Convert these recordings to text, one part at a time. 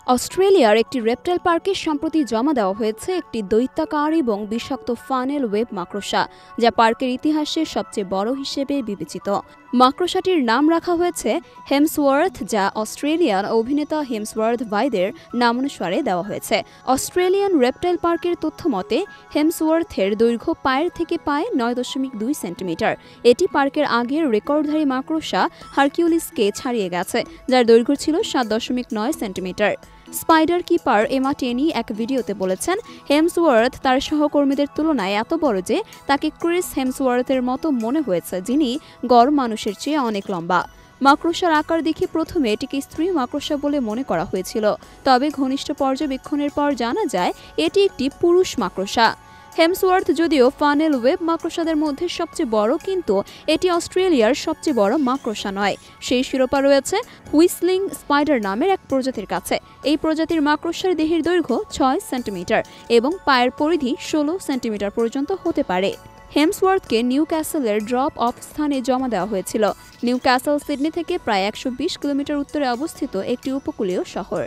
অস্ট্রেলিয়ার একটি রেপটাইল পার্কে সম্প্রতি জমা দেওয়া হয়েছে একটি দৈত্যাকার এবং বিষাক্ত ফানেল ওয়েব মাকড়সা, যা পার্কের ইতিহাসে সবচেয়ে বড় হিসেবে বিবেচিত। মাকড়সাটির নাম রাখা হয়েছে হেমসওয়ার্থ, যা অস্ট্রেলিয়ান অভিনেতা হেমসওয়ার্থ ভাইদের নামানুসারে দেওয়া হয়েছে। অস্ট্রেলিয়ান রেপটাইল পার্কের তথ্য মতে হেমসওয়ার্থের দৈর্ঘ্য পায়ের থেকে পায়ে 9.2 সেন্টিমিটার। এটি পার্কের আগের রেকর্ডধারী মাকড়সা হারকিউলিসকে ছাড়িয়ে গেছে, যার দৈর্ঘ্য ছিল 7.9 সেন্টিমিটার। স্পাইডার কিপার এমা টেনি এক ভিডিওতে বলেছেন, হেমসওয়ার্থ তার সহকর্মীদের তুলনায় এত বড় যে তাকে ক্রিস হেমসওয়ার্থের মতো মনে হয়েছে, যিনি গড় মানুষের চেয়ে অনেক লম্বা। মাকড়সার আকার দেখে প্রথমে এটিকে স্ত্রী মাকড়সা বলে মনে করা হয়েছিল, তবে ঘনিষ্ঠ পর্যবেক্ষণের পর জানা যায় এটি একটি পুরুষ মাকড়সা। হেমসওয়ার্থ যদিও ফানেল ওয়েব মাকড়সাদের মধ্যে সবচেয়ে বড়, কিন্তু এটি অস্ট্রেলিয়ার সবচেয়ে বড় মাকড়সা নয়। সেই শিরোপা রয়েছে হুইসলিং স্পাইডার নামের এক প্রজাতির কাছে। এই প্রজাতির মাকড়সার দেহের দৈর্ঘ্য 6 সেন্টিমিটার এবং পায়ের পরিধি 16 সেন্টিমিটার পর্যন্ত হতে পারে। হেমসওয়ার্থকে নিউ ক্যাসেলের ড্রপ অফ স্থানে জমা দেওয়া হয়েছিল। নিউ ক্যাসেল সিডনি থেকে প্রায় 120 কিলোমিটার উত্তরে অবস্থিত একটি উপকূলীয় শহর।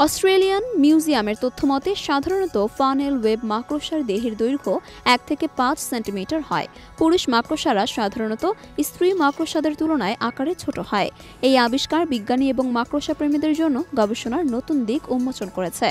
অস্ট্রেলিয়ান মিউজিয়ামের তথ্যমতে সাধারণত ফানেল ওয়েব মাকড়সার দেহের দৈর্ঘ্য 1 থেকে 5 সেন্টিমিটার হয়। পুরুষ মাকড়সারা সাধারণত স্ত্রী মাকড়সাদের তুলনায় আকারে ছোট হয়। এই আবিষ্কার বিজ্ঞানী এবং মাকড়সা প্রেমীদের জন্য গবেষণার নতুন দিক উন্মোচন করেছে।